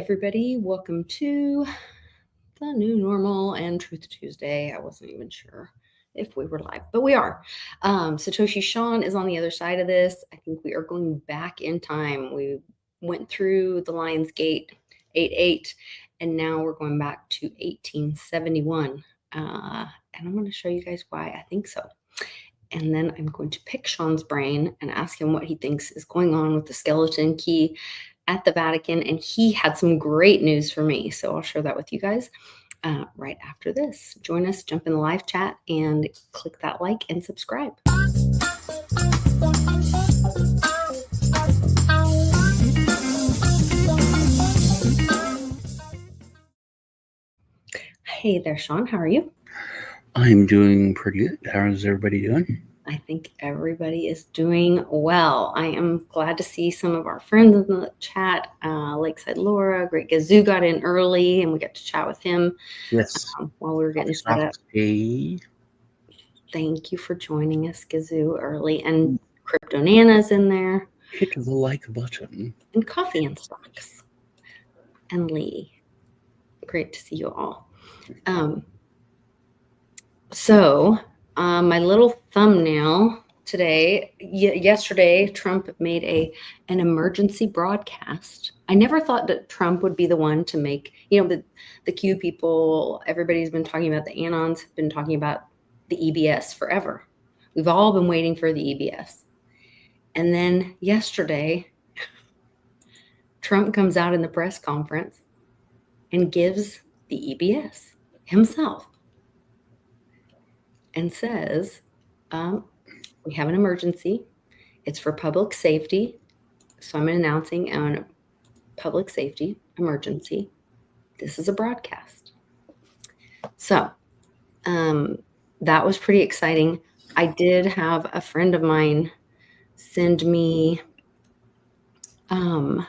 everybody. Welcome to the new normal and Truth Tuesday. I wasn't even sure if we were live, but we are. Satoshi Sean is on the other side of this. I think we are going back in time. We went through the Lion's Gate 8-8, and now we're going back to 1871. And I'm going to show you guys why I think so. And then I'm going to pick Sean's brain and ask him what he thinks is going on with the skeleton key at the Vatican. And he had some great news for me. So I'll share that with you guys right after this. Join us, jump in the live chat, and click that like and subscribe. Hey there, Sean. How are you? I'm doing pretty good. How's everybody doing? I think everybody is doing well. I am glad to see some of our friends in the chat. Lakeside Laura, Great Gazoo got in early, and we got to chat with him. Yes. While we were getting set up. Hey. Thank you for joining us, Gazoo, early. And Crypto Nana's in there. Hit the like button. And Coffee and Stocks. And Lee. Great to see you all. My little thumbnail today, yesterday, Trump made an emergency broadcast. I never thought that Trump would be the one to make, the Q people, everybody's been talking about the Anons, been talking about the EBS forever. We've all been waiting for the EBS. And then yesterday, Trump comes out in the press conference and gives the EBS himself and says, we have an emergency. It's for public safety. So I'm announcing a public safety emergency. This is a broadcast. So that was pretty exciting. I did have a friend of mine send me, let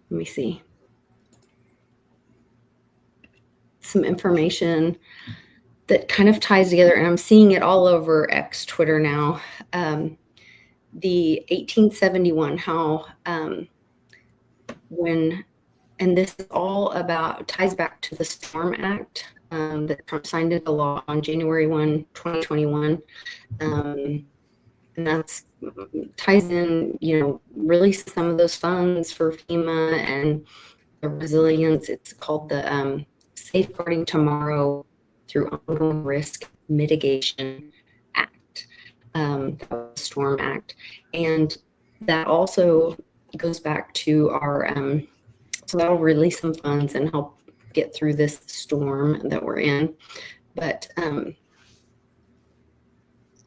me see, some information that kind of ties together, and I'm seeing it all over X Twitter now. The 1871, how and this is all about, ties back to the Storm Act that Trump signed into law on January 1, 2021. And that's ties in, release some of those funds for FEMA and the resilience. It's called the Safeguarding Tomorrow through Ongoing Risk Mitigation Act, the Storm Act. And that also goes back to our, so that'll release some funds and help get through this storm that we're in. But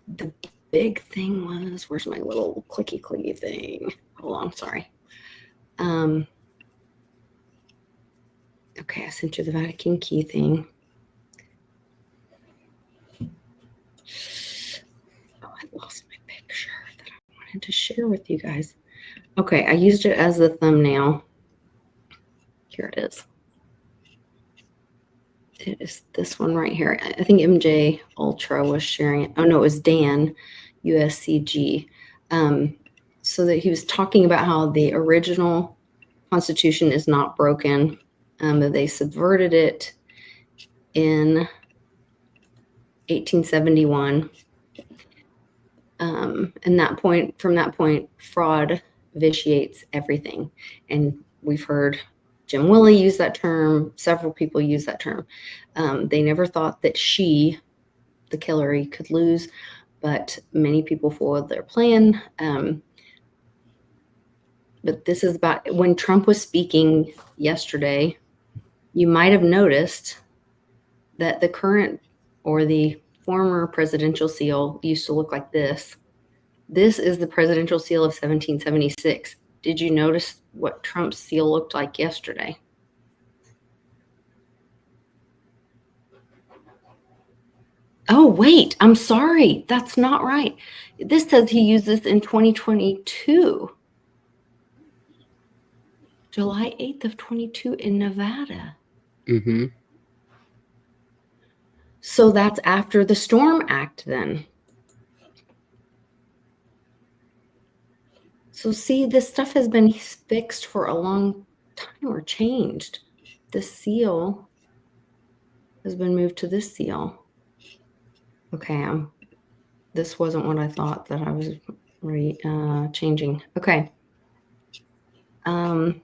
the big thing was, where's my little clicky thing? Hold on, sorry. Okay, I sent you the Vatican key thing. I lost my picture that I wanted to share with you guys. Okay, I used it as the thumbnail. Here it is. It is this one right here. I think MJ Ultra was sharing it. Oh no, it was Dan, USCG. So that he was talking about how the original Constitution is not broken. That they subverted it in 1871. And from that point, fraud vitiates everything. And we've heard Jim Willey use that term. Several people use that term. They never thought that the Hillary, could lose, but many people foiled their plan. But this is about, when Trump was speaking yesterday, you might have noticed that the current or the former presidential seal used to look like this. This is the presidential seal of 1776. Did you notice what Trump's seal looked like yesterday? Oh, wait, I'm sorry. That's not right. This says he used this in 2022. July 8th of 22 in Nevada. Mm-hmm. So that's after the Storm Act then. So see, this stuff has been fixed for a long time or changed. The seal has been moved to this seal. Okay, this wasn't what I thought that I was changing. Okay. Then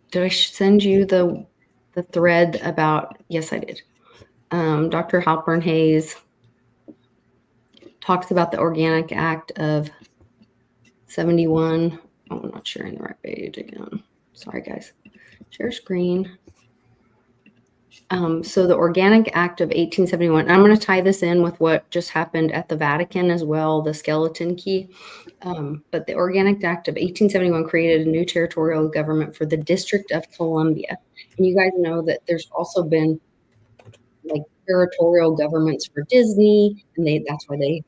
did I send you the thread about? Yes, I did. Dr. Halpern Hayes talks about the Organic Act of 71. Oh, I'm not sharing the right page again. Sorry, guys. Share screen. So the Organic Act of 1871, I'm going to tie this in with what just happened at the Vatican as well, the skeleton key. But the Organic Act of 1871 created a new territorial government for the District of Columbia. And you guys know that there's also been like territorial governments for Disney, and that's why they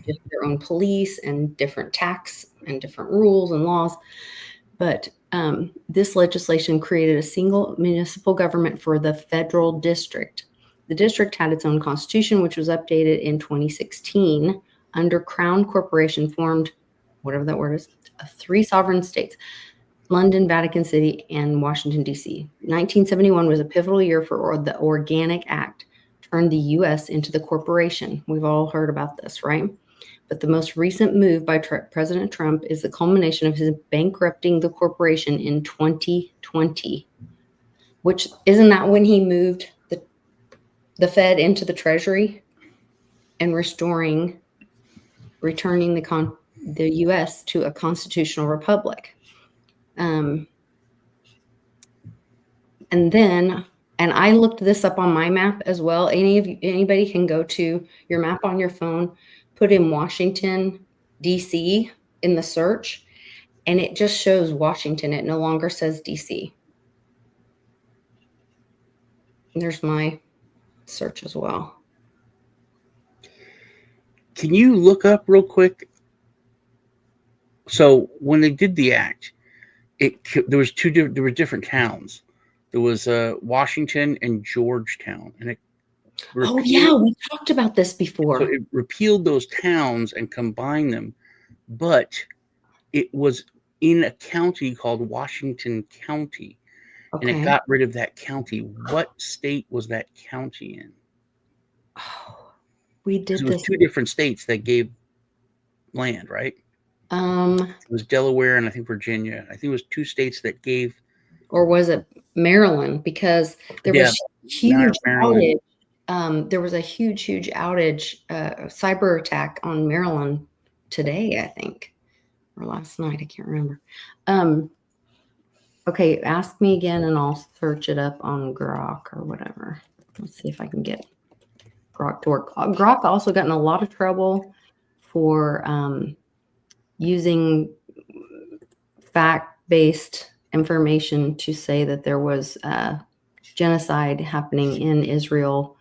have their own police and different tax and different rules and laws. But this legislation created a single municipal government for the federal district. The district had its own constitution, which was updated in 2016 under Crown Corporation, formed, whatever that word is, of 3 sovereign states: London, Vatican City, and Washington, D.C. 1971 was a pivotal year for the Organic Act, turned the U.S. into the corporation. We've all heard about this, right? But the most recent move by President Trump is the culmination of his bankrupting the corporation in 2020, which isn't that when he moved the Fed into the Treasury and returning the U.S. to a constitutional republic. And I looked this up on my map as well. Anybody can go to your map on your phone, put in Washington, D.C. in the search, and it just shows Washington. It no longer says D.C. And there's my search as well. Can you look up real quick? So when they did the act, there were different towns. There was Washington and Georgetown, and oh yeah, we talked about this before. So it repealed those towns and combined them, but it was in a county called Washington County, and it got rid of that county. What state was that county in? Oh, we did this. It was 2 different states that gave land, right? It was Delaware and I think Virginia. I think it was 2 states that gave. Or was it Maryland? Because there was huge outage. There was a huge outage, cyber attack on Maryland today, I think, or last night. I can't remember. Okay, ask me again and I'll search it up on Grok or whatever. Let's see if I can get Grok to work. Grok also got in a lot of trouble for using fact-based information to say that there was genocide happening in Israel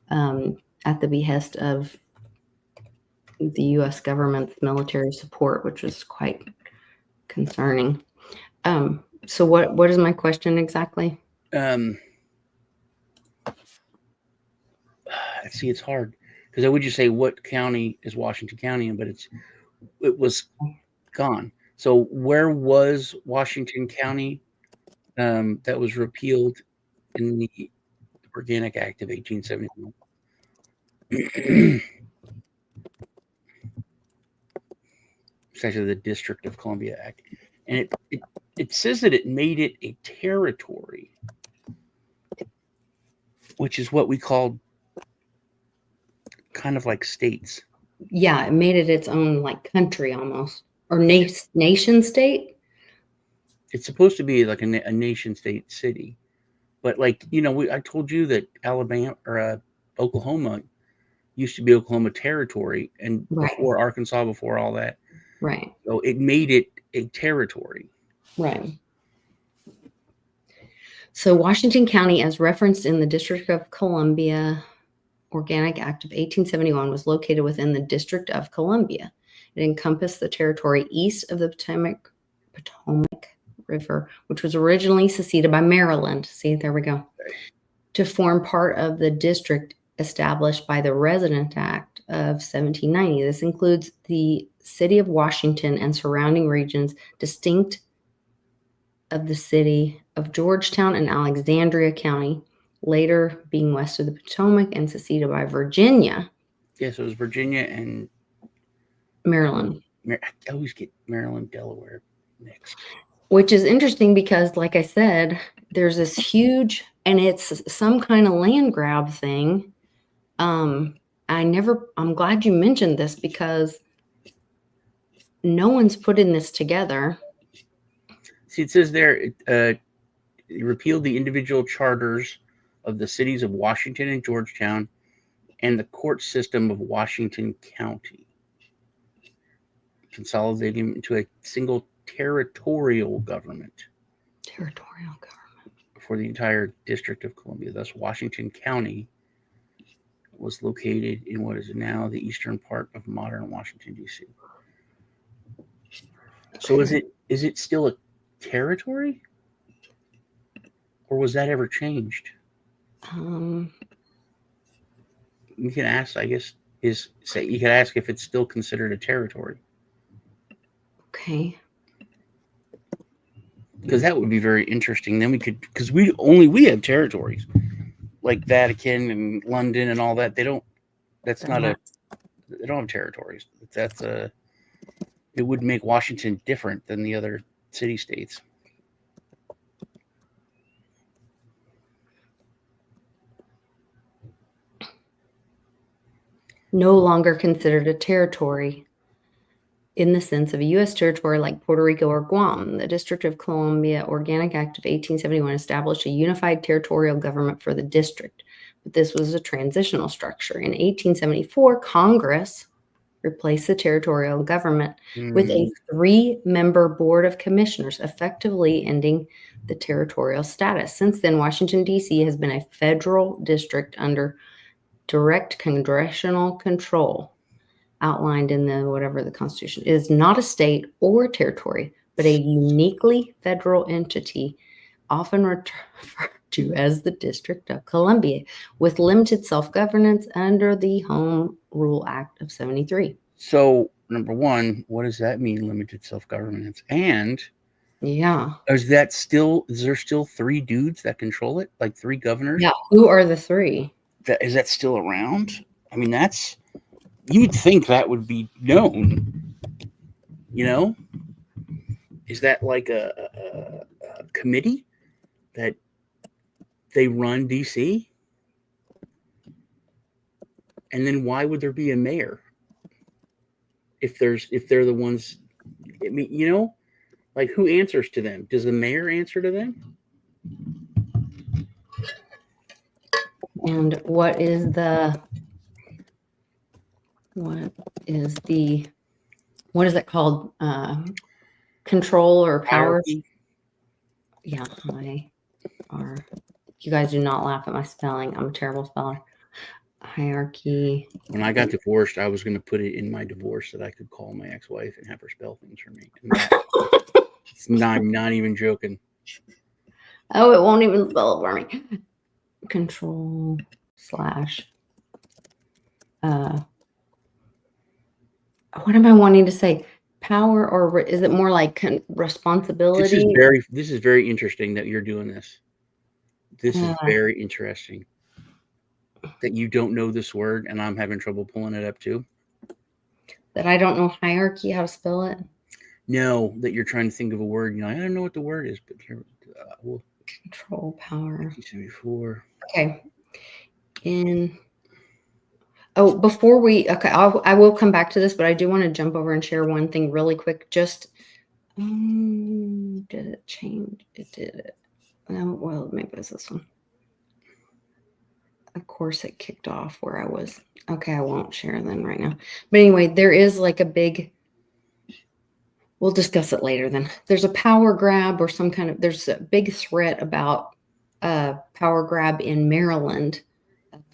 at the behest of the U.S. government's military support, which was quite concerning. So what is my question exactly? See, it's hard because I would just say what county is Washington County in, but it was gone. So where was Washington County that was repealed in the Organic Act of 1871? It's actually the District of Columbia Act. And it says that it made it a territory, which is what we call kind of like states. Yeah, it made it its own like country almost, or nation state. It's supposed to be like a nation state city, but like I told you that Alabama or Oklahoma used to be Oklahoma Territory, and before Arkansas, before all that, right? So it made it a territory, right? So Washington County, as referenced in the District of Columbia Organic Act of 1871, was located within the District of Columbia. It encompassed the territory east of the Potomac River, which was originally seceded by Maryland. See, there we go. To form part of the district established by the Resident Act Act of 1790. This includes the city of Washington and surrounding regions distinct of the city of Georgetown and Alexandria County, later being west of the Potomac and succeeded by Virginia. Yes, it was Virginia and Maryland. I always get Maryland, Delaware mixed. Which is interesting because, like I said, there's this huge, and it's some kind of land grab thing. I'm glad you mentioned this because no one's putting this together. See, it says there, it repealed the individual charters of the cities of Washington and Georgetown and the court system of Washington County, consolidating them into a single territorial government. Territorial government. For the entire District of Columbia. Thus, Washington County was located in what is now the eastern part of modern Washington, D.C. So is it still a territory? Or was that ever changed? You can ask, I guess, you can ask if it's still considered a territory. Okay. Because that would be very interesting. Then we could, because we have territories like Vatican and London and all that. They don't have territories. It would make Washington different than the other city states. No longer considered a territory in the sense of a U.S. territory like Puerto Rico or Guam. The District of Columbia Organic Act of 1871 established a unified territorial government for the district, but this was a transitional structure. In 1874, Congress replaced the territorial government with a 3-member board of commissioners, effectively ending the territorial status. Since then, Washington, D.C. has been a federal district under direct congressional control outlined in the Constitution. It is not a state or territory, but a uniquely federal entity, often referred to as the District of Columbia, with limited self-governance under the Home Rule Act of 73. So, number one, what does that mean, limited self-governance? And yeah, is there still 3 dudes that control it, like 3 governors? Yeah, who are the 3? Is that still around? I mean, you would think that would be known, Is that like a committee that they run DC? And then why would there be a mayor if they're the ones? I mean, like, who answers to them? Does the mayor answer to them? And what is it called? Control or power? Hierarchy? Yeah, you guys do not laugh at my spelling. I'm a terrible speller. Hierarchy. When I got divorced, I was going to put it in my divorce that I could call my ex-wife and have her spell things for me. I'm not even joking. Oh, it won't even spell it for me. Control / what am I wanting to say? Power, or is it more like responsibility? This is very interesting that you're doing this. This is very interesting that you don't know this word, and I'm having trouble pulling it up too. That I don't know hierarchy, how to spell it? No, that you're trying to think of a word. I don't know what the word is, but here, control, power. 1974. Okay. Before I will come back to this, but I do want to jump over and share one thing really quick. Just, did it change? It did it. No, well, maybe it's this one. Of course, it kicked off where I was. Okay, I won't share then right now. But anyway, there is like we'll discuss it later then. There's a power grab or there's a big threat about power grab in Maryland.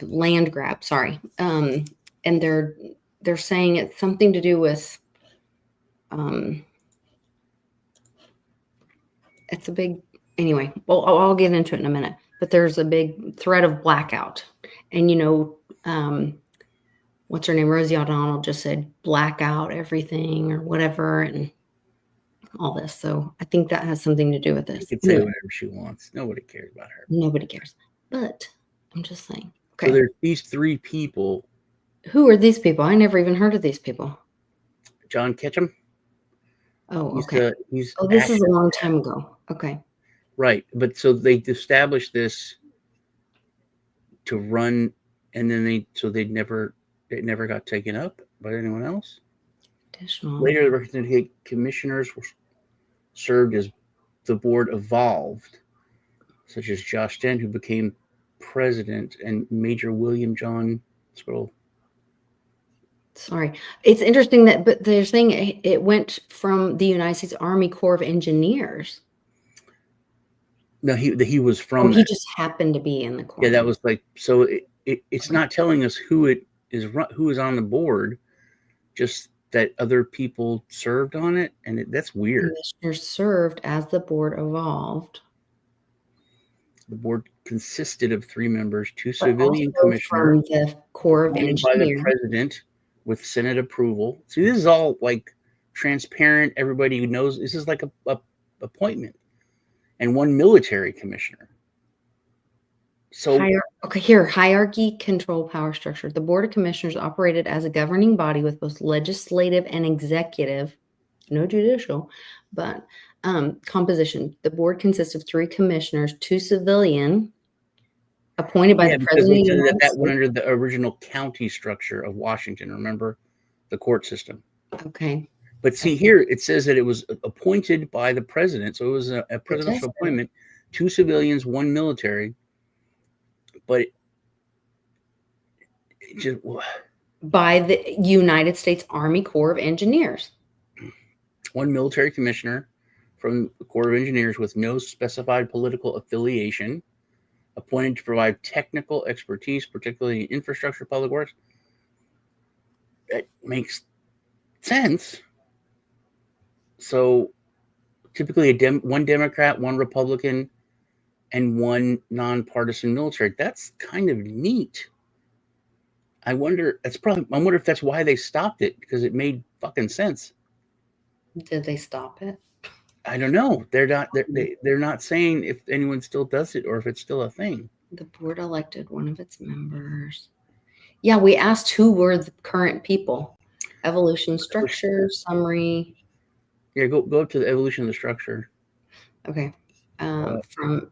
Land grab, sorry. And they're saying it's something to do with it's a big, anyway, well, I'll get into it in a minute, but there's a big threat of blackout. And what's her name, Rosie O'Donnell, just said black out everything or whatever, and all this. So I think that has something to do with She this. could say Anyway, whatever she wants. Nobody cares about her. nobody cares. But I'm just saying. So Okay. there's these three people. Who are these people? I never even heard of these people. John Ketchum. Oh, He's okay. he's Oh, this is a active. long time ago. Okay. Right. But so they established this to run, and then it never got taken up by anyone else. Additional. Later, the representative commissioners were served as the board evolved, such as Josh Dent, who became president, and Major William John Scroll. Sorry. It's interesting that, but they're saying it went from the United States Army Corps of Engineers. No, he was Oh, from he that. just happened to be in the Corps. Yeah, that was like, so it's Okay. not telling us who is on the board, just that other people served on it, and that's weird. Commissioners served as the board evolved. The board consisted of 3 members, 2 But civilian also commissioners from the Corps of appointed by the Engineers. president with Senate approval. See, this is all like transparent. Everybody who knows this is like a appointment, and 1 military commissioner. So Okay, here, hierarchy, control, power structure. The Board of Commissioners operated as a governing body with both legislative and executive, no judicial, but composition. The board consists of 3 commissioners, 2 civilian, appointed by the because President they of the said United that went States. under the original county structure of Washington. Remember the court system. Okay. But see here, it says that it was appointed by the president, so it was a presidential appointment. 2 civilians, 1 military. But it just By the United States Army Corps of Engineers. 1 military commissioner from the Corps of Engineers with no specified political affiliation, appointed to provide technical expertise, particularly in infrastructure, public works. That makes sense. So typically 1 Democrat, 1 Republican, and 1 nonpartisan military. That's kind of neat. I wonder if that's why they stopped it, because it made fucking sense. Did they stop it? I don't know. They're not saying if anyone still does it or if it's still a thing. The board elected one of its members. Yeah, we asked who were the current people. Evolution, structure, summary. Yeah, go to the evolution of the structure. Okay. From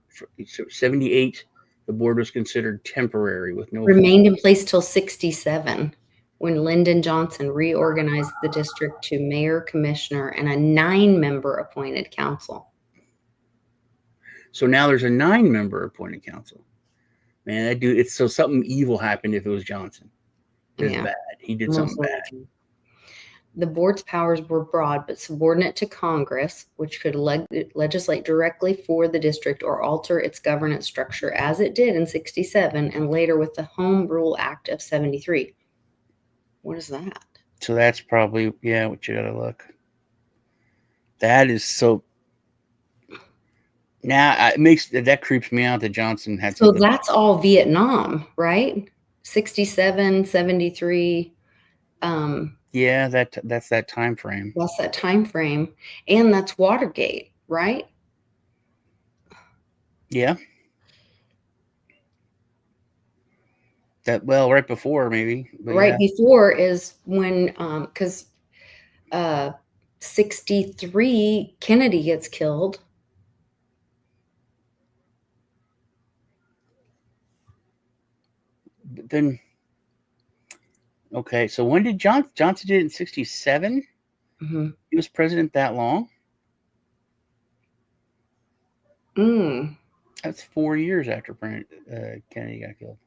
78, the board was considered temporary with no remained in place till 67, when Lyndon Johnson reorganized the district to mayor, commissioner, and a 9-member appointed council. So now there's a 9-member appointed council. Man, that dude, it's so something evil happened if it was Johnson. It's bad. He did something bad. The board's powers were broad but subordinate to Congress, which could legislate directly for the district or alter its governance structure, as it did in 67 and later with the Home Rule Act of 73. What is that? So that's probably, yeah, what you gotta look. That is so. Now that creeps me out that Johnson had. So that's all Vietnam, right? 67, 73. Yeah, that's that time frame. That's that time frame, and that's Watergate, right? Yeah. Right before maybe. Right before is when, because 63 Kennedy gets killed. But then, okay, so when did Johnson did it in 67? Mm-hmm. He was president that long? That's 4 years after Kennedy got killed.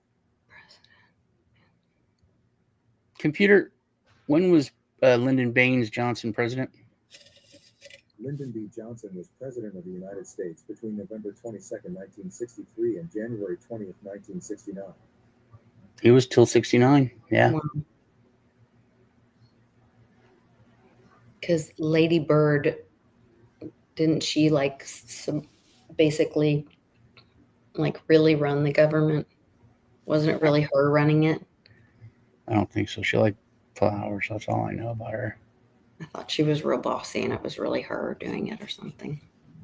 Computer, when was Lyndon Baines Johnson president? Lyndon B. Johnson was President of the United States between November 22nd, 1963 and January 20th, 1969. He was till 69, yeah. Because Lady Bird, didn't she basically really run the government? Wasn't it really her running it? I don't think so. She liked flowers. That's all I know about her. I thought she was real bossy and it was really her doing it or something.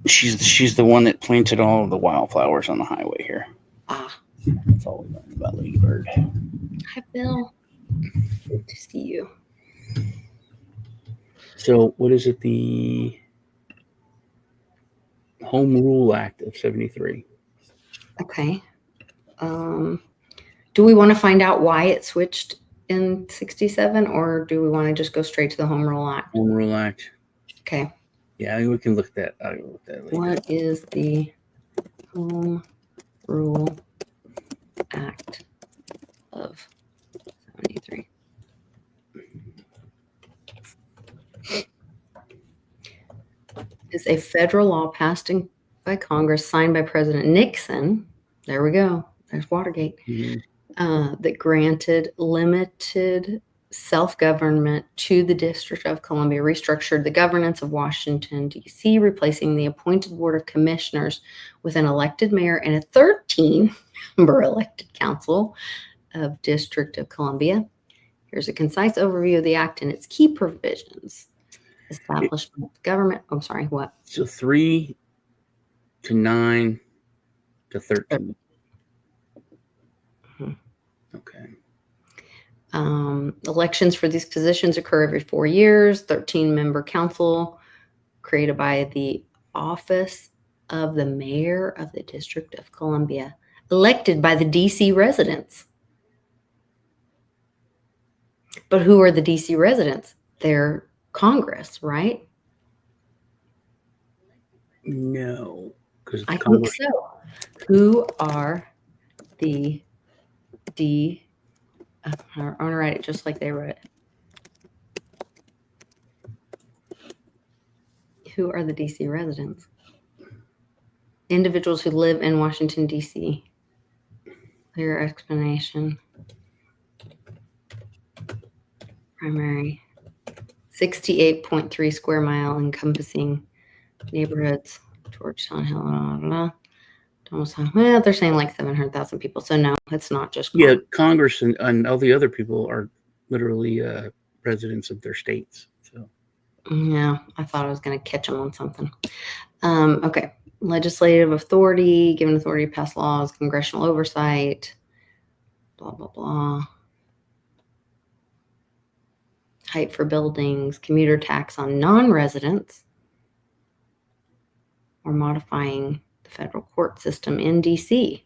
She's the one that planted all of the wildflowers on the highway here. Ah. That's all we learned about Lady Bird. Hi, Bill. Good to see you. So, what is it? The Home Rule Act of 73. Okay. Do we want to find out why it switched in 67, or do we want to just go straight to the Home Rule Act? Home Rule Act. Okay. Yeah, we can look at that. I'll look at that later. What is the Home Rule Act of 73? Is a federal law passed by Congress, signed by President Nixon. There we go. There's Watergate. That granted limited self-government to the District of Columbia, restructured the governance of Washington, D.C., replacing the appointed Board of Commissioners with an elected mayor and a 13-member elected council of District of Columbia. Here's a concise overview of the act and its key provisions. Establishment of government. I'm sorry, what? So 3 to 9 to 13. Okay. Elections for these positions occur every 4 years. 13-member council created by the office of the mayor of the District of Columbia, elected by the DC residents. But who are the DC residents? They're Congress, right? No, because I think so. Who are the I'm going to write it just like they wrote it. Who are the DC residents? Individuals who live in Washington, D.C. Clear explanation. Primary. 68.3 square mile encompassing neighborhoods. Georgetown Hill. Blah, blah, blah. Well, they're saying like 700,000 people. So no, it's not just Congress. Yeah, Congress and all the other people are literally residents of their states. So yeah, I thought I was going to catch them on something. Okay. Legislative authority, given authority to pass laws, congressional oversight, blah, blah, blah. Height for buildings, commuter tax on non-residents, or modifying the federal court system in DC.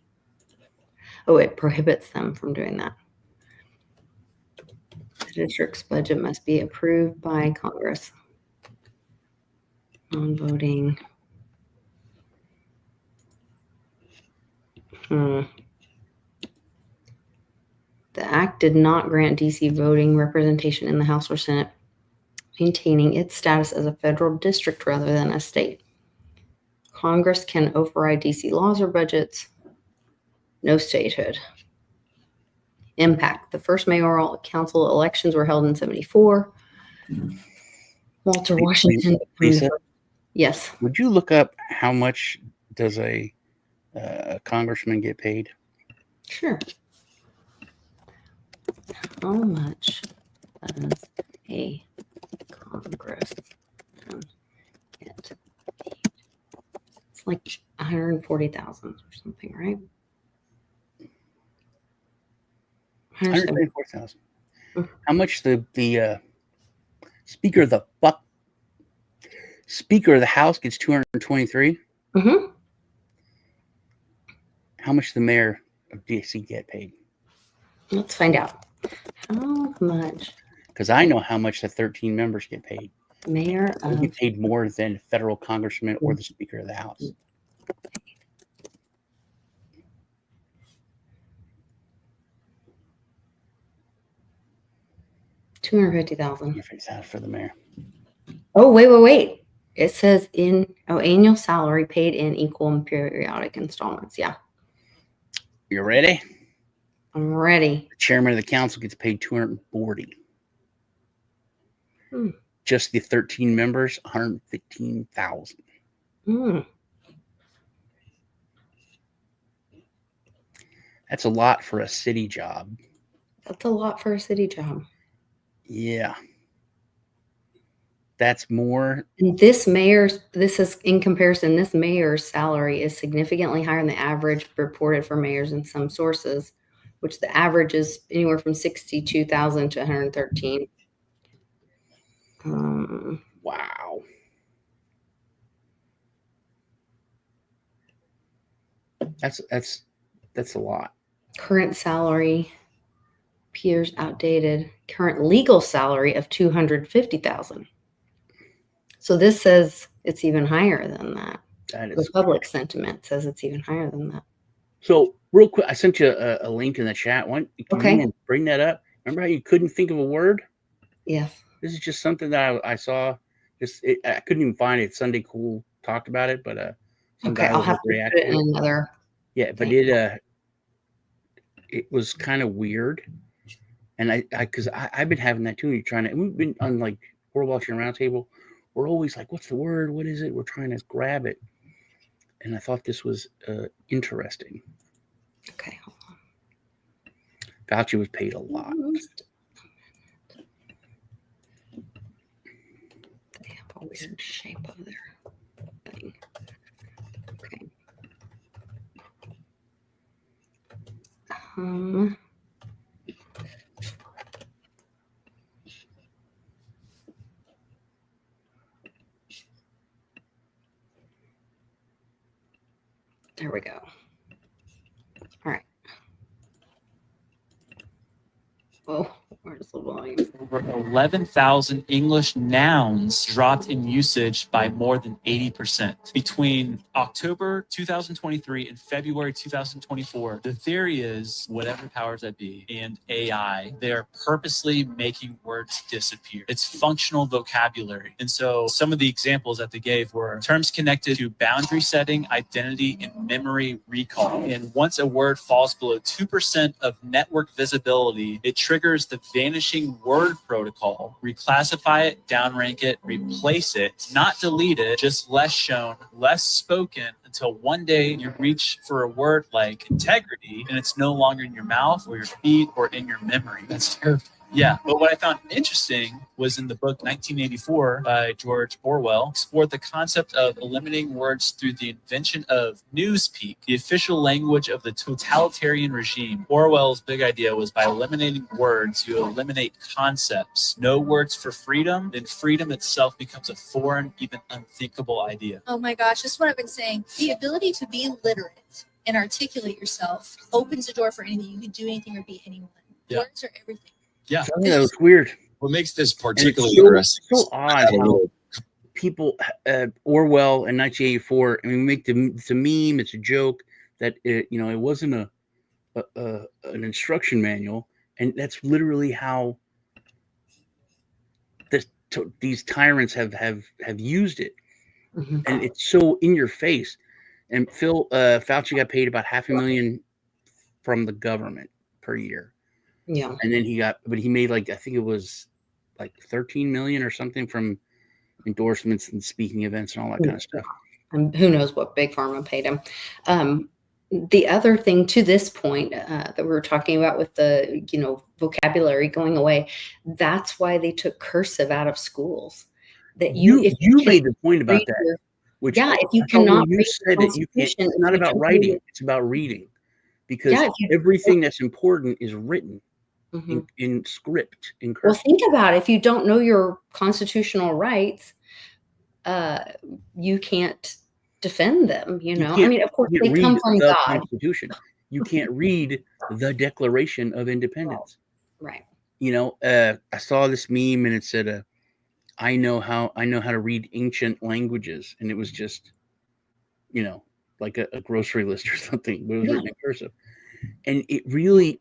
Oh, it prohibits them from doing that. The district's budget must be approved by Congress. Non-voting. The act did not grant DC voting representation in the House or Senate, maintaining its status as a federal district rather than a state. Congress can override DC laws or budgets. No statehood. Impact. The first mayoral council elections were held in 74. Walter Washington. Lisa? Yes. Would you look up how much does a congressman get paid? Sure. How much does a congressman get paid? It's like 140,000 or something, right? 134,000. How much the Speaker of the House gets 223? Mm-hmm. How much the mayor of DC get paid? Let's find out. How much? Because I know how much the 13 members get paid. Mayor They get paid more than federal congressman or the Speaker of the House. $250,000 for the mayor. Oh, wait. It says annual salary paid in equal and periodic installments. Yeah. You ready? I'm ready. The chairman of the council gets paid $240. Just the 13 members, $115,000. That's a lot for a city job. That's a lot for a city job. Yeah. That's more. And this is in comparison, this mayor's salary is significantly higher than the average reported for mayors in some sources, which the average is anywhere from 62,000 to 113. Wow. That's a lot. Current salary appears outdated. Current legal salary of 250,000. So this says it's even higher than that. That The is. public sentiment says it's even higher than that. So real quick, I sent you a link in the chat. Can Okay. you bring that up? Remember how you couldn't think of a word? Yes. This is just something that I saw. I couldn't even find it. Sunday Cool talked about it, but some Okay, guy I'll was have to put it in another. Yeah, but thing. it was kind of weird, and because I've been having that too. We've been on like World Watching Roundtable. We're always like, what's the word? What is it? We're trying to grab it, and I thought this was interesting. Okay, hold on. Fauci was paid a lot. They have a weird shape of their thing. Okay. There we go. All right. Oh, where's the volume? Over 11,000 English nouns dropped in usage by more than 80%. Between October 2023 and February 2024, the theory is whatever powers that be and AI, they're purposely making words disappear. It's functional vocabulary. And so some of the examples that they gave were terms connected to boundary setting, identity, and memory recall. And once a word falls below 2% of network visibility, it triggers the vanishing word protocol, reclassify it, downrank it, replace it, not delete it, just less shown, less spoken, until one day you reach for a word like integrity and it's no longer in your mouth or your feet or in your memory. That's terrifying. Yeah, but what I found interesting was in the book 1984 by George Orwell, explored the concept of eliminating words through the invention of newspeak, the official language of the totalitarian regime. Orwell's big idea was by eliminating words, you eliminate concepts. No words for freedom, then freedom itself becomes a foreign, even unthinkable idea. Oh my gosh, this is what I've been saying. The ability to be literate and articulate yourself opens the door for anything. You can do anything or be anyone. Yeah. Words are everything. Yeah, That was weird. What makes this particularly so, interesting? So odd how people, Orwell in 1984. I mean, it's a meme, it's a joke that it wasn't an instruction manual, and that's literally how these tyrants have used it, and it's so in your face. And Fauci got paid about $500,000 from the government per year. Yeah. And then he made I think it was like 13 million or something from endorsements and speaking events and all that kind of stuff. And who knows what Big Pharma paid him. The other thing to this point that we were talking about with the, vocabulary going away, that's why they took cursive out of schools. That you made the point about that. If you cannot read it's not about writing, it's about reading. Because everything that's important is written in script, in cursive. Well, think about it. If you don't know your constitutional rights, you can't defend them. I mean, of course, they come from the God. Constitution. You can't read the Declaration of Independence. Right. I saw this meme and it said, "I know how to read ancient languages," and it was just, like a grocery list or something, but it was written in cursive. And it really,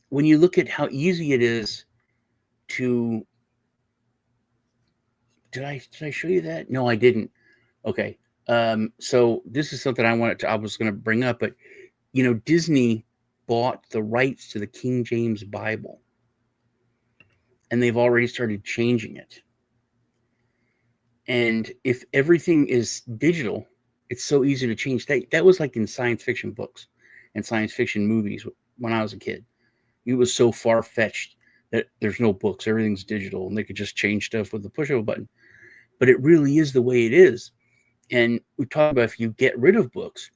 when you look at how easy it is to, did I show you that? No, I didn't. Okay. So this is something I was going to bring up, but Disney bought the rights to the King James Bible, and they've already started changing it. And if everything is digital, it's so easy to change. That was like in science fiction books and science fiction movies when I was a kid. It was so far fetched that there's no books, everything's digital, and they could just change stuff with the push of a button. But it really is the way it is. And we talk about if you get rid of books,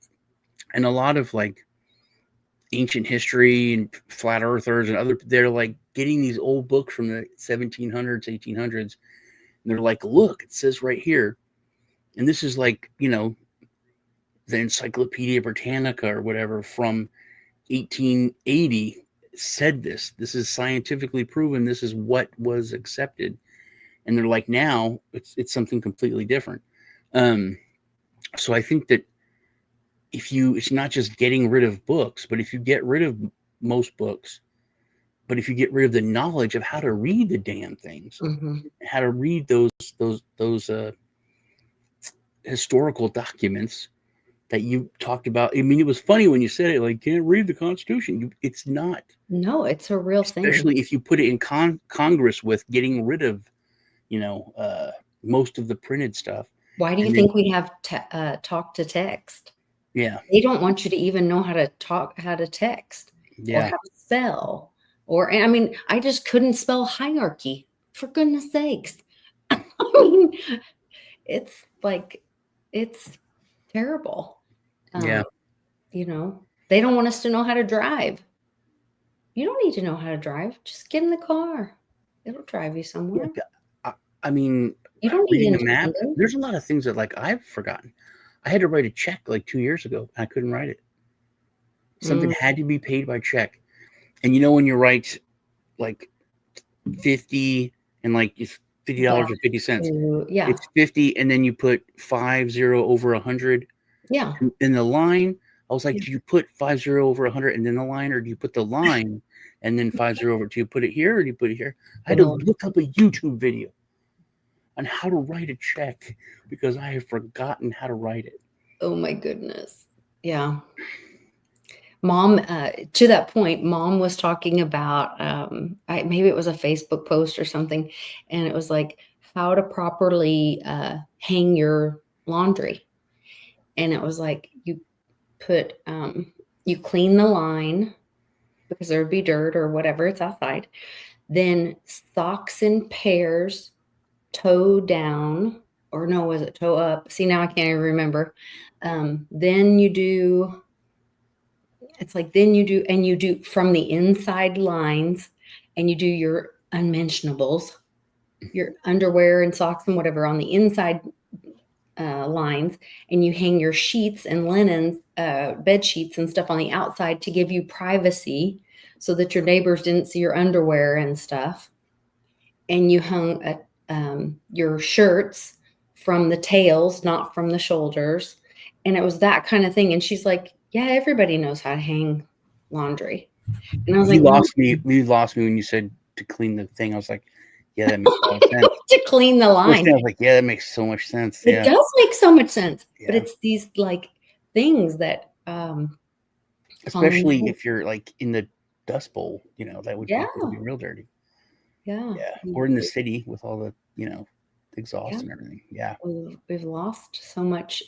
and a lot of like ancient history and flat earthers and other, they're like getting these old books from the 1700s, 1800s, and they're like, look, it says right here. And this is like, the Encyclopedia Britannica or whatever from 1880 said this. This is scientifically proven. This is what was accepted. And they're like, now it's something completely different. So I think that it's not just getting rid of books, but if you get rid of most books, but if you get rid of the knowledge of how to read the damn things, how to read those historical documents that you talked about. I mean, it was funny when you said it, like, can't read the Constitution. It's not. No, it's a real thing. Especially if you put it in Congress with getting rid of, most of the printed stuff. Why do you think we have talk to text? Yeah. They don't want you to even know how to text or how to spell. I mean, I just couldn't spell hierarchy, for goodness sakes. I mean, it's terrible. Yeah. They don't want us to know how to drive. You don't need to know how to drive. Just get in the car. It'll drive you somewhere. I mean, you don't need reading a map. There's a lot of things that like I've forgotten. I had to write a check like 2 years ago. And I couldn't write it. Something had to be paid by check. And when you write like 50 and like it's $50 or 50 cents. Yeah. It's 50 and then you put 50 over 100. Yeah. In the line, I was like, do you put 50 over 100 and then the line, or do you put the line and then 50 over? Do you put it here or do you put it here? I had to look up a YouTube video on how to write a check because I have forgotten how to write it. Oh my goodness. Yeah. Mom, to that point, Mom was talking about, maybe it was a Facebook post or something, and it was like how to properly hang your laundry. And it was like you clean the line because there would be dirt or whatever, it's outside. Then socks in pairs, toe down, or no, was it toe up? See, now I can't even remember. Then you do from the inside lines, and you do your unmentionables, your underwear and socks and whatever on the inside lines, and you hang your sheets and linens, bed sheets and stuff on the outside to give you privacy so that your neighbors didn't see your underwear and stuff. And you hung your shirts from the tails, not from the shoulders. And it was that kind of thing. And she's like, yeah, everybody knows how to hang laundry. And I was You lost me when you said to clean the thing. I was like, yeah, that makes a lot of sense. To clean the line. I was like, yeah, that makes so much sense. It does make so much sense. Yeah. But it's these like things that especially if you're like in the Dust Bowl, that would be real dirty. Yeah. Or in the city with all the, exhaust and everything. Yeah. We've lost so much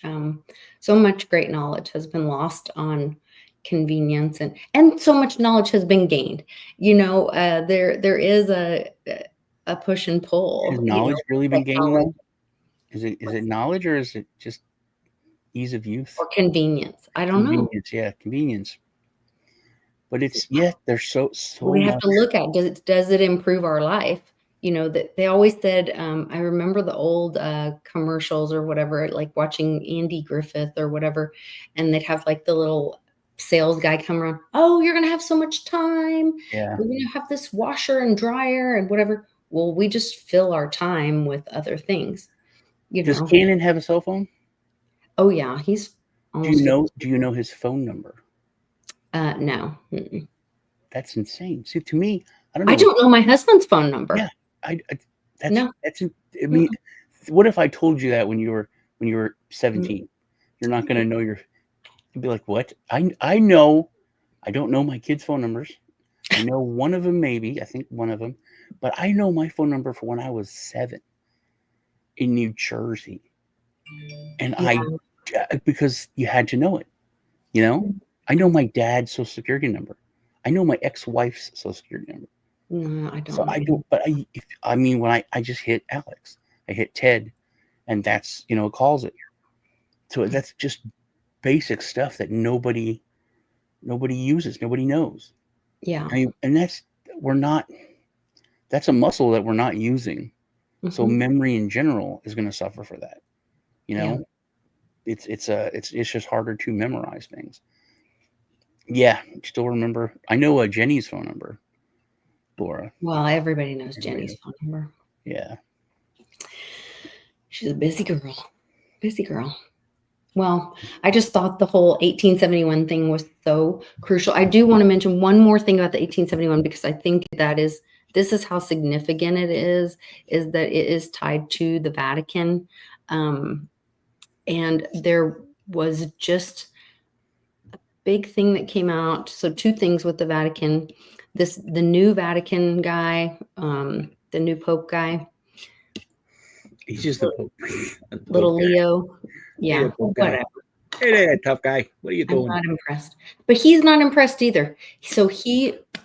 great knowledge has been lost on convenience, and so much knowledge has been gained. There is a push and pull. Has knowledge really been gained though? Is it knowledge, or is it just ease of use? Or convenience? I don't know. Yeah, convenience. But it's there's so we have to look at, does it improve our life? That they always said, I remember the old commercials or whatever, like watching Andy Griffith or whatever, and they'd have like the little sales guy come around. Oh, you're gonna have so much time. Yeah. We're gonna have this washer and dryer and whatever. Well, we just fill our time with other things. Does Cannon have a cell phone? Oh yeah, he's almost. Do you know his phone number? No. That's insane. See, to me, I don't know. I don't know my husband's phone number. Yeah, I mean, what if I told you that when you were 17? You're not going to know you'd be like, what? I know. I don't know my kids' phone numbers. I know one of them, maybe. I think one of them. But I know my phone number for when I was 7 in New Jersey. And because you had to know it, I know my dad's social security number. I know my ex-wife's social security number. No, I don't. So I don't, but when I just hit Alex, I hit Ted, and that's, it calls it. So that's just basic stuff that nobody uses, nobody knows. Yeah. And that's a muscle that we're not using. So memory in general is going to suffer for that. Yeah. It's just harder to memorize things. Yeah, still remember. I know Jenny's phone number. Laura. Well, everybody knows Jenny's phone number. Yeah. She's a busy girl. Busy girl. Well, I just thought the whole 1871 thing was so crucial. I do want to mention one more thing about the 1871 because I think this is how significant it is that it is tied to the Vatican. And there was just a big thing that came out. So 2 things with the Vatican. The new Vatican guy, the new Pope guy. He's just the Pope. Little Leo. Yeah, whatever. Hey, tough guy. What are you doing? I'm not impressed. But he's not impressed either. So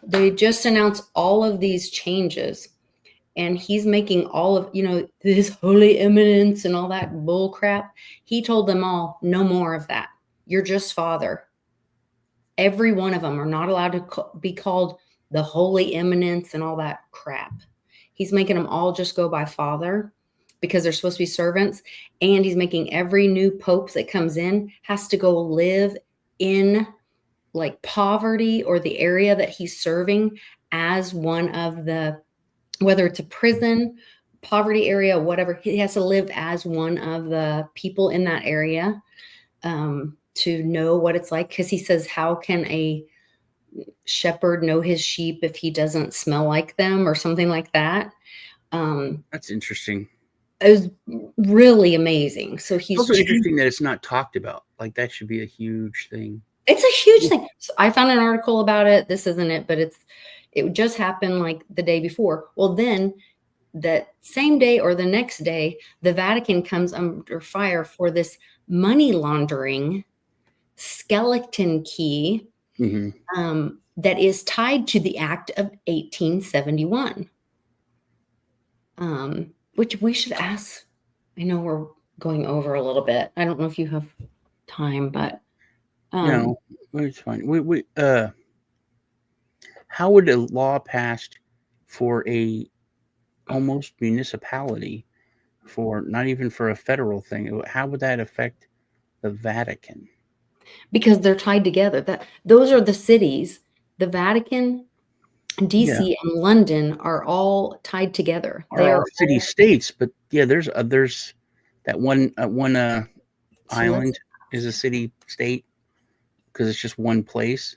they just announced all of these changes. And he's making all of, this holy eminence and all that bull crap. He told them all, no more of that. You're just father. Every one of them are not allowed to be called the holy eminence and all that crap. He's making them all just go by father because they're supposed to be servants. And he's making every new pope that comes in has to go live in like poverty or the area that he's serving as one of the, whether it's a prison, poverty area, whatever, he has to live as one of the people in that area to know what it's like. Because he says, how can a shepherd know his sheep if he doesn't smell like them or something like that? That's interesting. It was really amazing. So he's also interesting that it's not talked about. Like that should be a huge thing. It's a huge thing. So I found an article about it. This isn't it, but it just happened like the day before. Well, then that same day or the next day, the Vatican comes under fire for this money laundering skeleton key that is tied to the Act of 1871. Which we should ask. I know we're going over a little bit. I don't know if you have time, but no, it's fine. How would a law passed for a almost municipality, for not even for a federal thing, how would that affect the Vatican? Because they're tied together. Those are the cities. The Vatican, DC, and London are all tied together. They are city states, but yeah, there's that one island is a city state because it's just one place.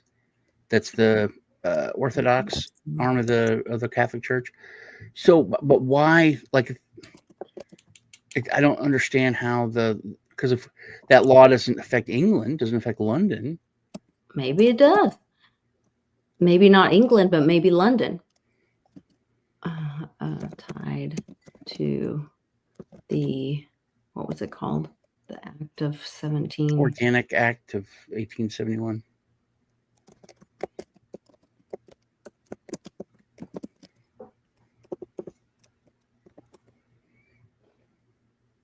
That's the Orthodox arm of the Catholic Church. So, but why? Like, I don't understand how because if that law doesn't affect England, doesn't affect London. Maybe it does. Maybe not England, but maybe London. Tied to the, what was it called? The Act of 17. Organic Act of 1871.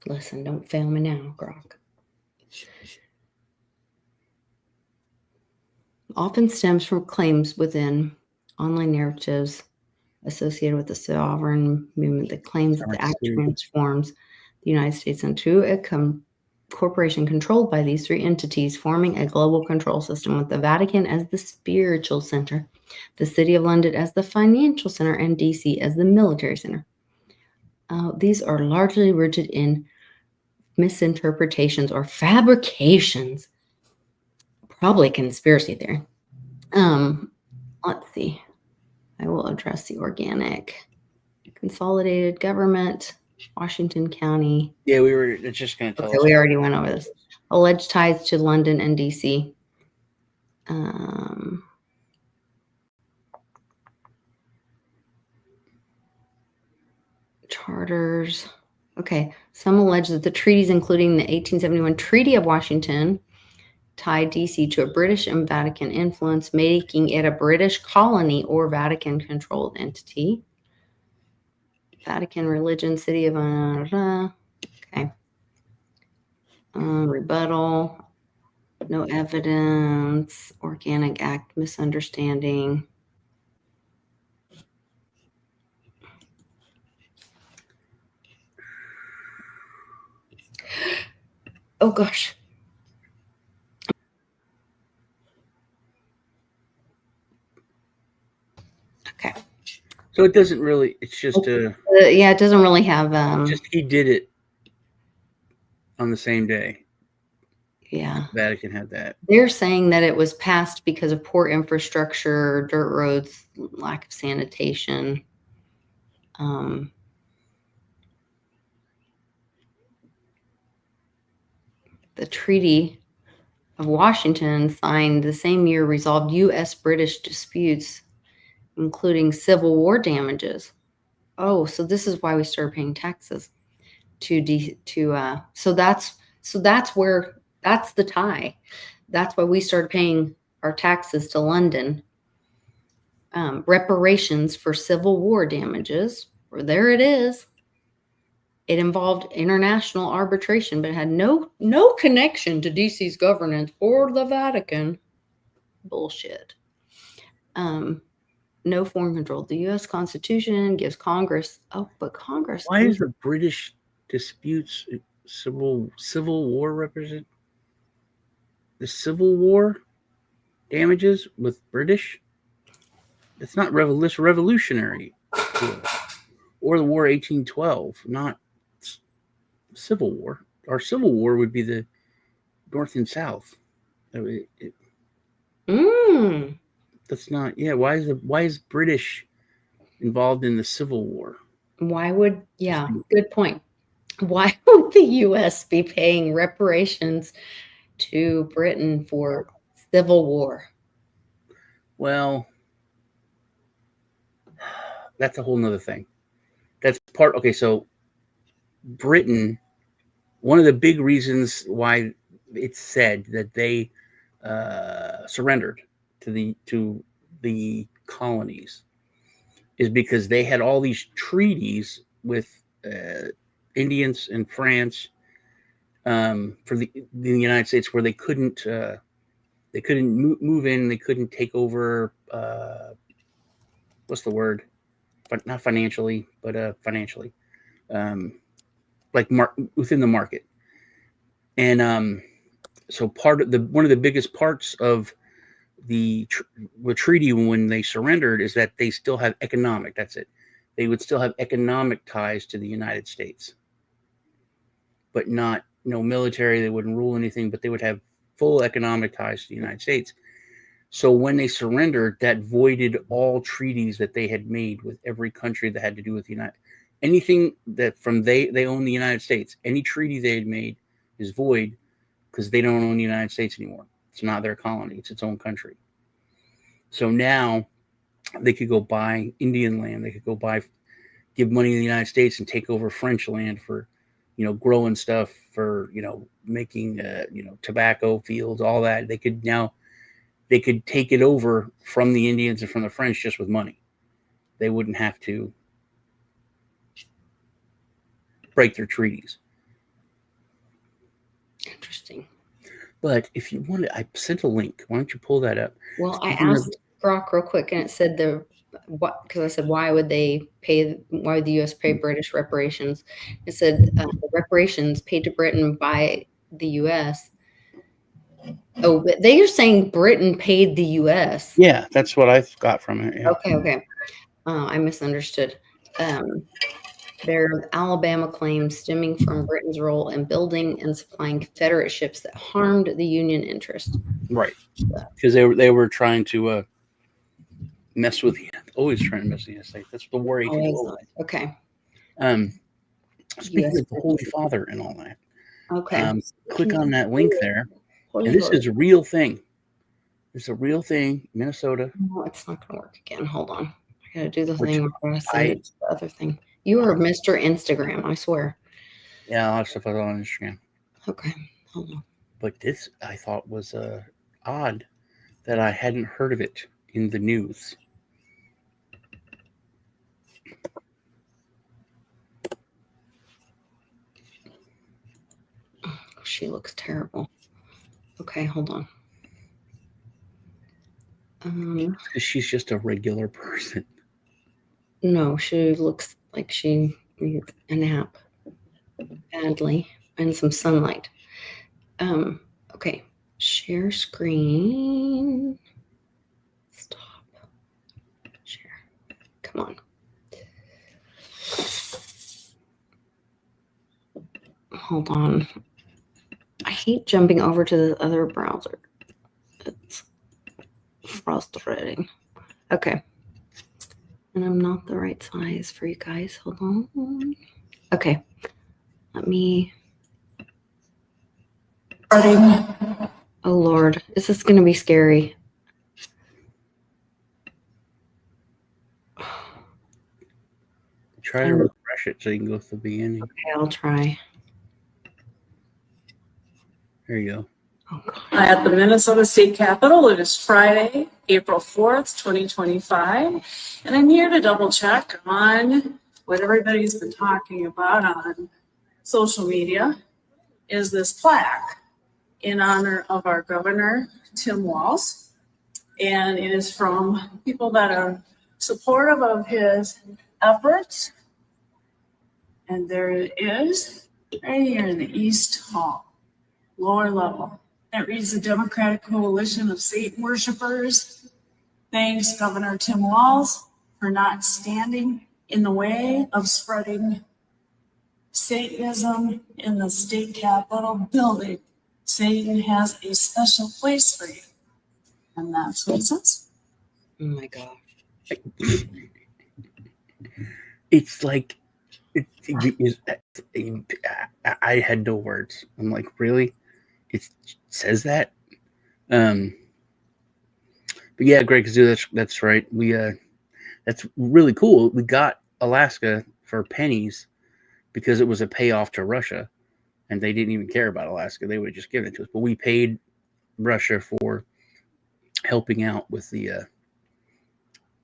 Listen, don't fail me now, Grok. Often stems from claims within online narratives associated with the sovereign movement that claims that the act transforms the United States into a corporation controlled by these 3 entities, forming a global control system with the Vatican as the spiritual center, the City of London as the financial center, and DC as the military center. These are largely rooted in misinterpretations or fabrications, probably conspiracy theory. Let's see. I will address the organic consolidated government, Washington County. Yeah, it's just going to tell us. We already went over this. Alleged ties to London and DC. Charters. Okay. Some allege that the treaties, including the 1871 Treaty of Washington, tie DC to a British and Vatican influence, making it a British colony or Vatican-controlled entity. Vatican religion, city of okay. Rebuttal. No evidence. Organic act misunderstanding. Oh gosh. Okay. So it doesn't really. It's just yeah, it doesn't really have. Just he did it on the same day. Yeah. Vatican had that. They're saying that it was passed because of poor infrastructure, dirt roads, lack of sanitation. The Treaty of Washington, signed the same year, resolved U.S.-British disputes, including Civil War damages. Oh, so this is why we started paying taxes so that's where, that's the tie. That's why we started paying our taxes to London. Reparations for Civil War damages. Or there it is. It involved international arbitration, but had no connection to DC's governance or the Vatican. Bullshit. No foreign control. The U.S. Constitution gives Congress. Oh, but Congress. Why is the British disputes Civil War represent the Civil War damages with British? It's not revolutionary war, or the War 1812, not Civil War. Our Civil War would be the North and South. That's not. Yeah. Why is British involved in the Civil War? Why would? Yeah. Good point. Why would the U.S. be paying reparations to Britain for Civil War? Well, that's a whole nother thing. That's part. Okay, so Britain, one of the big reasons why it's said that they surrendered to the colonies is because they had all these treaties with Indians and France for the United States, where they couldn't move in, they couldn't take over. What's the word? Not financially, but financially, like within the market. And so one of the biggest parts of the treaty when they surrendered is that they still have economic. That's it. They would still have economic ties to the United States, but not military. They wouldn't rule anything, but they would have full economic ties to the United States. So when they surrendered, that voided all treaties that they had made with every country that had to do with the anything that from they own the United States. Any treaty they had made is void because they don't own the United States anymore. It's not their colony. It's its own country. So now they could go buy Indian land. They could go give money to the United States and take over French land for, growing stuff, for, making, tobacco fields, all that. They could take it over from the Indians and from the French just with money. They wouldn't have to break their treaties. Interesting. But if you want to, I sent a link. Why don't you pull that up? Well, I asked Grok real quick, and it said because I said, why would the U.S. pay British reparations? It said the reparations paid to Britain by the U.S. Oh, but they are saying Britain paid the U.S. Yeah, that's what I got from it. Yeah. Okay. I misunderstood. Their Alabama claims stemming from Britain's role in building and supplying Confederate ships that harmed the Union interest. Right, because they were trying to mess with always trying to mess with the United States. That's the War 1812. Okay. Speaking of the Holy Father and all that. Okay. Click on that link there. And this is a real thing. It's a real thing, Minnesota. No, it's not going to work again. Hold on. I got to do the thing. I'm going to send it to the other thing. You are Mr. Instagram, I swear. Yeah, a lot of stuff I got on Instagram. Okay. Hold on. but this I thought was odd that I hadn't heard of it in the news. She looks terrible. Okay, hold on. She's just a regular person. No, she looks like she needs a nap badly and some sunlight. Okay, share screen. Stop. Share. Come on. Hold on. I hate jumping over to the other browser. It's frustrating. Okay. And I'm not the right size for you guys. Hold on. Okay. Let me. Oh, Lord. Is this going to be scary? Try to refresh it so you can go to the beginning. Okay, I'll try. There you go. Oh, God. At the Minnesota State Capitol, it is Friday, April 4th, 2025, and I'm here to double check on what everybody's been talking about on social media, is this plaque in honor of our governor, Tim Walz, and it is from people that are supportive of his efforts, and there it is, right here in the East Hall, lower level. That reads the Democratic Coalition of Satan Worshipers thanks Governor Tim Walz for not standing in the way of spreading Satanism in the state capitol building. Satan has a special place for you. And that's what it says. Oh, my God. It's like, I had no words. I'm like, really? It says that? But yeah, Greg Kazoo, that's right. That's really cool. We got Alaska for pennies because it was a payoff to Russia, and they didn't even care about Alaska. They would have just given it to us. But we paid Russia for helping out with the,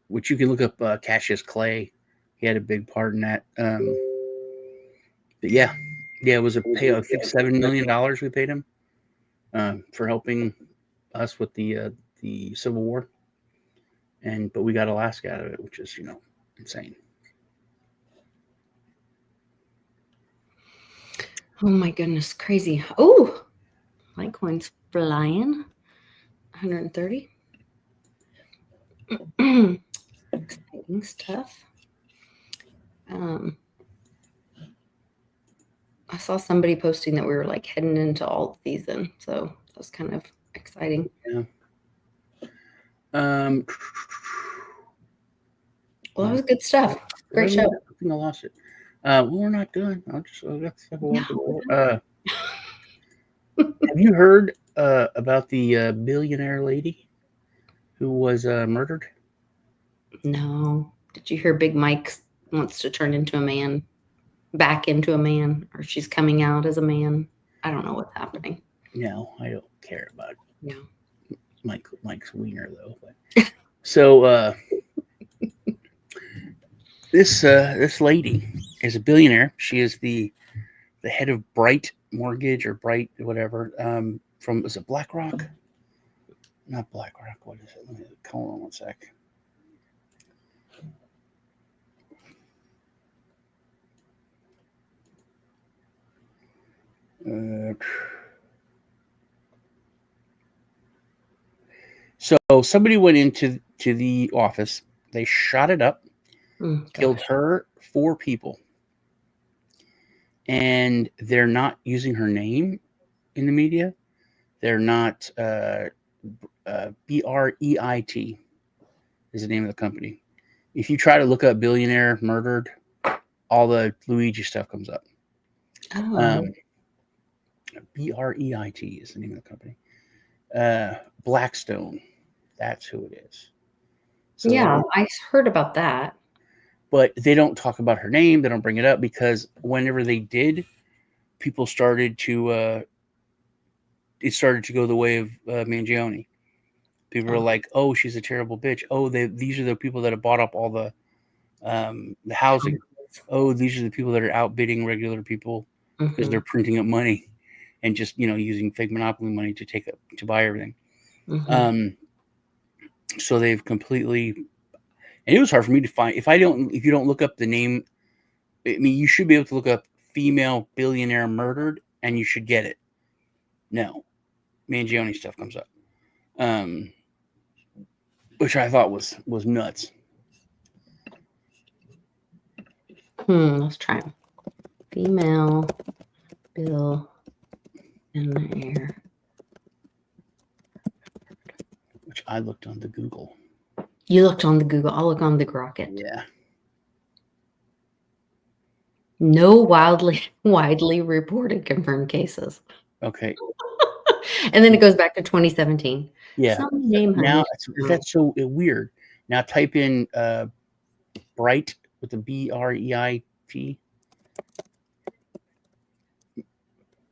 which you can look up. Cassius Clay, he had a big part in that. But yeah, it was a payoff. $57 million we paid him for helping us with the Civil War, but we got Alaska out of it, which is insane. Oh my goodness, crazy. Oh, Litecoin's flying. 130. Exciting stuff. I saw somebody posting that we were like heading into alt season, so that was kind of exciting. Yeah. Well, that was good stuff. Great show. I think I lost it. Well, we're not done. I'll got stuff I want to go. Have you heard about the billionaire lady who was murdered? No. Did you hear Big Mike wants to turn into a man, back into a man, or she's coming out as a man? I don't know what's happening. No, I don't care about it. No. Mike's wiener though. But. So this lady is a billionaire. She is the head of Bright Mortgage or Bright whatever. Is it BlackRock? Not BlackRock. What is it? Let me hold on one sec. So somebody went into the office. They shot it up, killed her, 4 people, and they're not using her name in the media. They're not. BREIT is the name of the company. If you try to look up billionaire murdered, all the Luigi stuff comes up. BREIT is the name of the company. Blackstone, that's who it is. So, yeah, I heard about that. But they don't talk about her name. They don't bring it up because whenever they did, people started to it started to go the way of Mangione. People were like, "Oh, she's a terrible bitch. Oh, these are the people that have bought up all the housing. Oh, these are the people that are outbidding regular people because they're printing up money and just using fake monopoly money to buy everything." So they've completely, and it was hard for me to find. If you don't look up the name, I mean, you should be able to look up female billionaire murdered, and you should get it. No, Mangione stuff comes up, which I thought was nuts. Let's try them. Female billionaire. Which I looked on the Google. You looked on the Google. I'll look on the Rocket. Yeah. No widely reported confirmed cases. Okay. And then it goes back to 2017. Yeah. Some name, Now honey. that's so weird. Now type in Bright with the BREIT.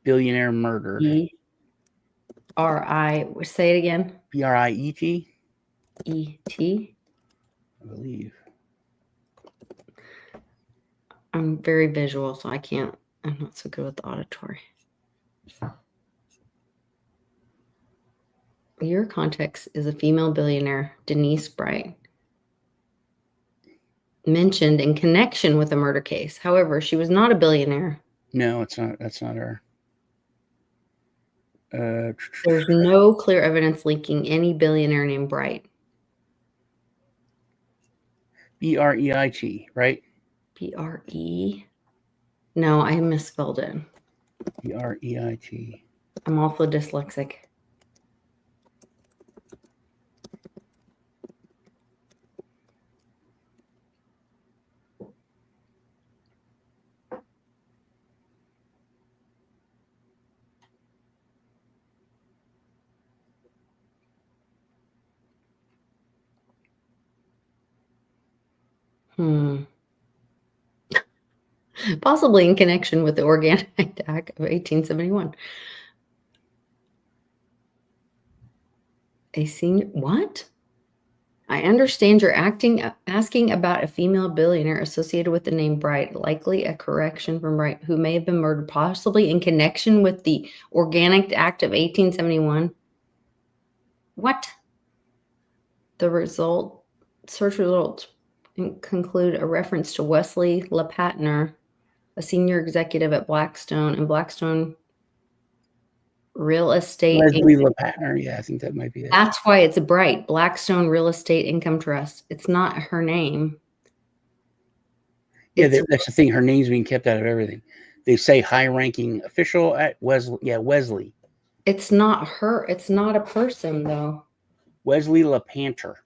Billionaire murder. Say it again. BRIET. ET. I believe. I'm very visual, so I'm not so good with the auditory. Your context is a female billionaire, Denise Bright, mentioned in connection with a murder case. However, she was not a billionaire. No, it's not. That's not her. There's no clear evidence linking any billionaire named Bright. BREIT, right? BRE. No, I misspelled it. BREIT. I'm also dyslexic. Possibly in connection with the Organic Act of 1871. A senior, what? I understand you're asking about a female billionaire associated with the name Bright, likely a correction from Bright, who may have been murdered, possibly in connection with the Organic Act of 1871. What? The search results conclude a reference to Wesley LePatner, a senior executive at Blackstone and Blackstone Real Estate. Wesley LePatner. Yeah, I think that might be it. That's why it's Bright, Blackstone Real Estate Income Trust. It's not her name. Yeah, that's the thing. Her name's being kept out of everything. They say high-ranking official at Wesley. Yeah, Wesley. It's not her. It's not a person, though. Wesley LePatner.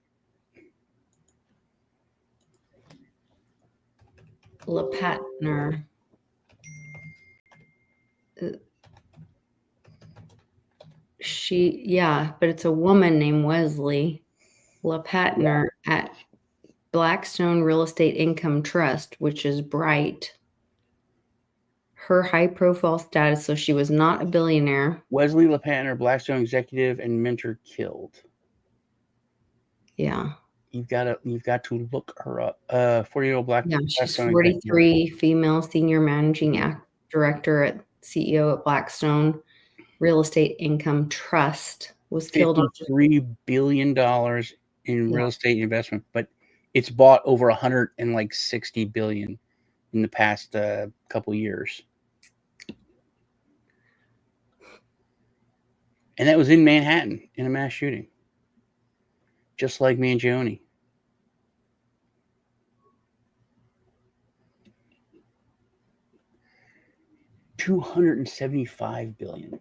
LePatner. But it's a woman named Wesley LePatner at Blackstone Real Estate Income Trust, which is Bright. Her high-profile status, so she was not a billionaire. Wesley LePatner, Blackstone executive and mentor, killed. Yeah. You've got to look her up. 40-year-old black. Yeah, she's 43, female, senior managing director at CEO at Blackstone Real Estate Income Trust, was killed on $53 billion in real estate investment, but it's bought over 160 billion in the past couple years. And that was in Manhattan in a mass shooting. Just like Mangione. $275 billion.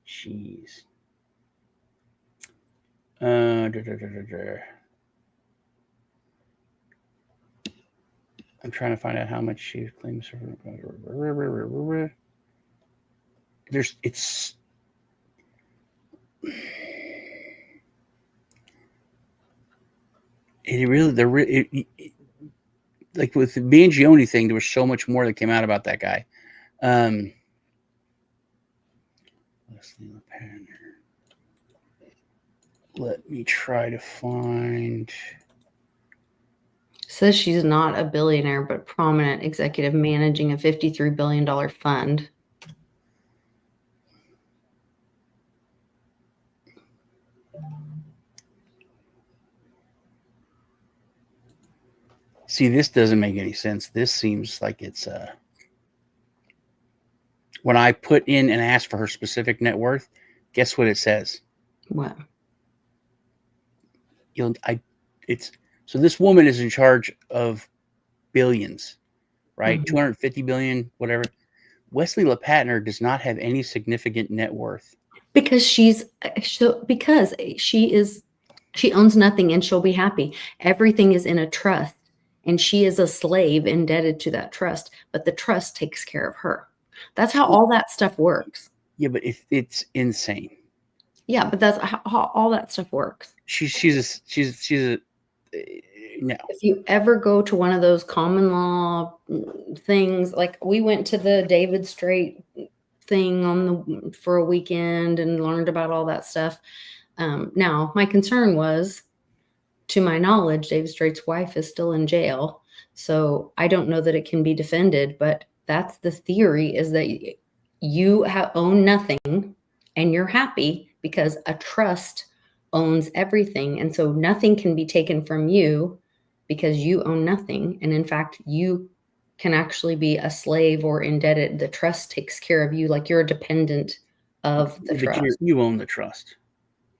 Jeez. I'm trying to find out how much she claims. Like with the Mangione thing, there was so much more that came out about that guy. Leslie LePaner. Let me try to find. Says she's not a billionaire, but prominent executive managing a $53 billion fund. See, this doesn't make any sense. This seems like it's when I put in and ask for her specific net worth, guess what it says? What? So this woman is in charge of billions, right? Mhm. 250 billion, whatever. Wesley LePatner does not have any significant net worth. Because she owns nothing and she'll be happy. Everything is in a trust and she is a slave indebted to that trust, but the trust takes care of her. That's how all that stuff works. Yeah, but it's insane. Yeah, but that's how all that stuff works. She's a no. If you ever go to one of those common law things, like we went to the David Strait thing for a weekend and learned about all that stuff. Now, my concern was, to my knowledge, David Strait's wife is still in jail. So I don't know that it can be defended, but that's the theory, is that you own nothing and you're happy because a trust owns everything. And so nothing can be taken from you because you own nothing. And in fact, you can actually be a slave or indebted. The trust takes care of you, like you're a dependent of the trust. You own the trust.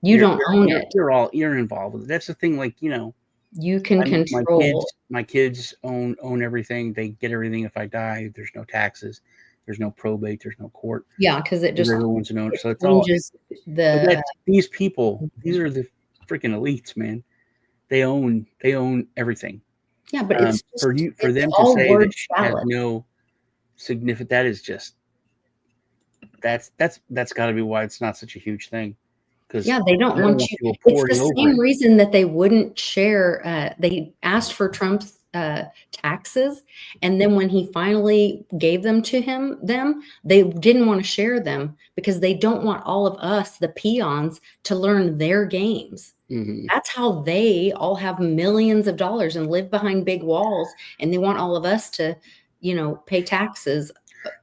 You don't own it. You're involved with it. That's the thing. Like, you can control. My kids own everything. They get everything. If I die, there's no taxes. There's no probate. There's no court. Yeah, because it just everyone's an owner. So it's all these people. These are the freaking elites, man. They own everything. Yeah, but it's just, for them to say that she has no significant. That is just that's got to be why it's not such a huge thing. Yeah, they don't want you. It's the same reason that they wouldn't share. They asked for Trump's taxes, and then when he finally gave them to them, they didn't want to share them because they don't want all of us, the peons, to learn their games. Mm-hmm. That's how they all have millions of dollars and live behind big walls, and they want all of us to, pay taxes.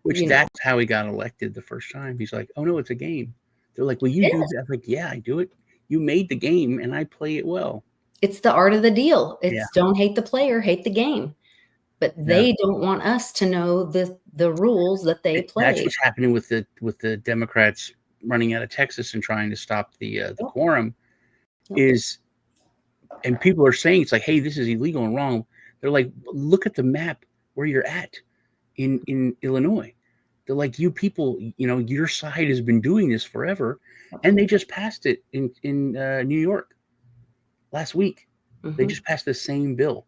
That's how he got elected the first time. He's like, "Oh no, it's a game." They're like, "Well, you do that." I'm like, "Yeah, I do it. You made the game, and I play it well." It's the art of the deal. It's don't hate the player, hate the game. But they don't want us to know the rules that they play. That's what's happening with the Democrats running out of Texas and trying to stop the quorum. And people are saying it's like, "Hey, this is illegal and wrong." They're like, "Look at the map where you're at in Illinois." They're like, "You people, your side has been doing this forever," and they just passed it in New York last week. Mm-hmm. They just passed the same bill,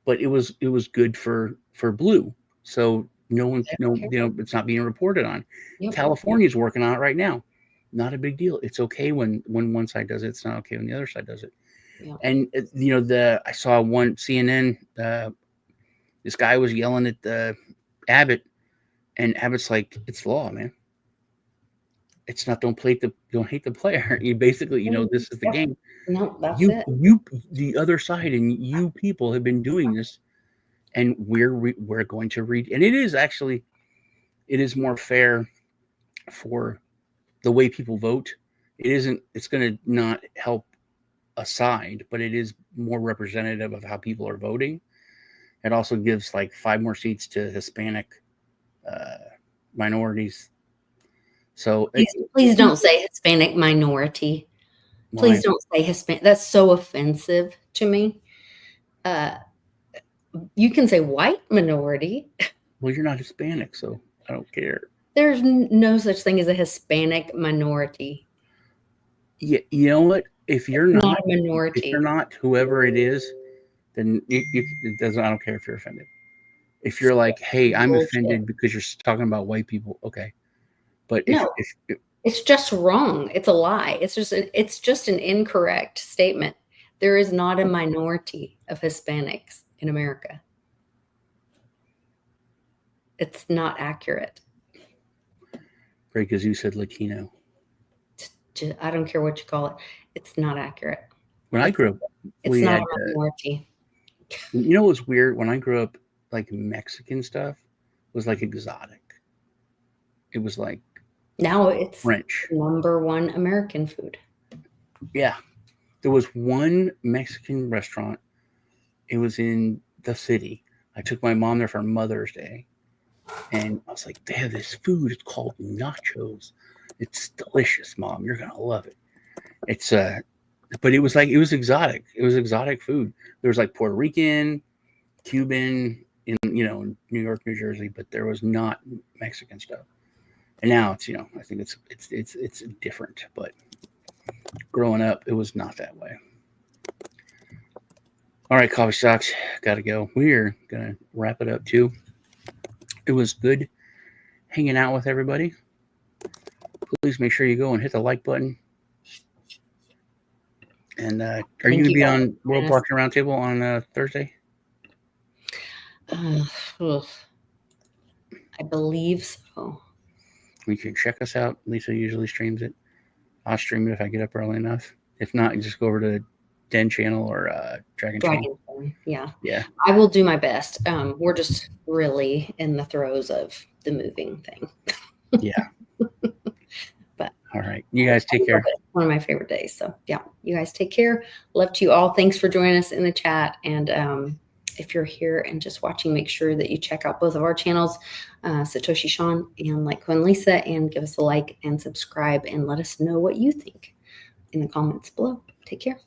but it was good for blue. So it's not being reported on. Yep. California's working on it right now. Not a big deal. It's okay when one side does it. It's not okay when the other side does it. Yep. And I saw one CNN. This guy was yelling at Abbott. And Abbott's like, "It's law, man. It's not don't hate the player. You basically, this is the game. No, that's it. You, the other side, and you people have been doing this, and we're going to read. And it is more fair for the way people vote. It isn't. It's going to not help a side, but it is more representative of how people are voting. It also gives like 5 more seats to Hispanic minorities. So please don't say Hispanic minority. Please don't say Hispanic. That's so offensive to me. You can say white minority. Well, you're not Hispanic, so I don't care. There's no such thing as a Hispanic minority. Yeah, you know what? If you're not a minority, if you're not whoever it is, then it doesn't. I don't care if you're offended. If you're like, "Hey, I'm offended because you're talking about white people," okay. But it's just wrong. It's a lie. It's just an incorrect statement. There is not a minority of Hispanics in America. It's not accurate. Great, because you said Latino. I don't care what you call it. It's not accurate. When I grew up, It's we not had, a minority. you know what's weird? When I grew up, like Mexican stuff was like exotic. It was like Now it's French. #1 American food. Yeah. There was one Mexican restaurant. It was in the city. I took my mom there for Mother's Day. And I was like, they have this food. It's called nachos. It's delicious, Mom. You're going to love it. It's but it was exotic. It was exotic food. There was like Puerto Rican, Cuban, in New York, New Jersey, but there was not Mexican stuff. And now it's I think it's different. But growing up, it was not that way. All right, coffee stocks, gotta go. We're gonna wrap it up too. It was good hanging out with everybody. Please make sure you go and hit the like button. And are you going to be on World Blockchain Roundtable on Thursday? I believe so. You can check us out. Lisa usually streams it. I'll stream it if I get up early enough. If not, you just go over to Den Channel or Dragon Channel. Yeah. Yeah. I will do my best. We're just really in the throes of the moving thing. Yeah. But all right. You guys take care. One of my favorite days. So yeah, you guys take care. Love to you all. Thanks for joining us in the chat. And if you're here and just watching, make sure that you check out both of our channels, Satoshi Sean and LTCLisa, and give us a like and subscribe and let us know what you think in the comments below. Take care.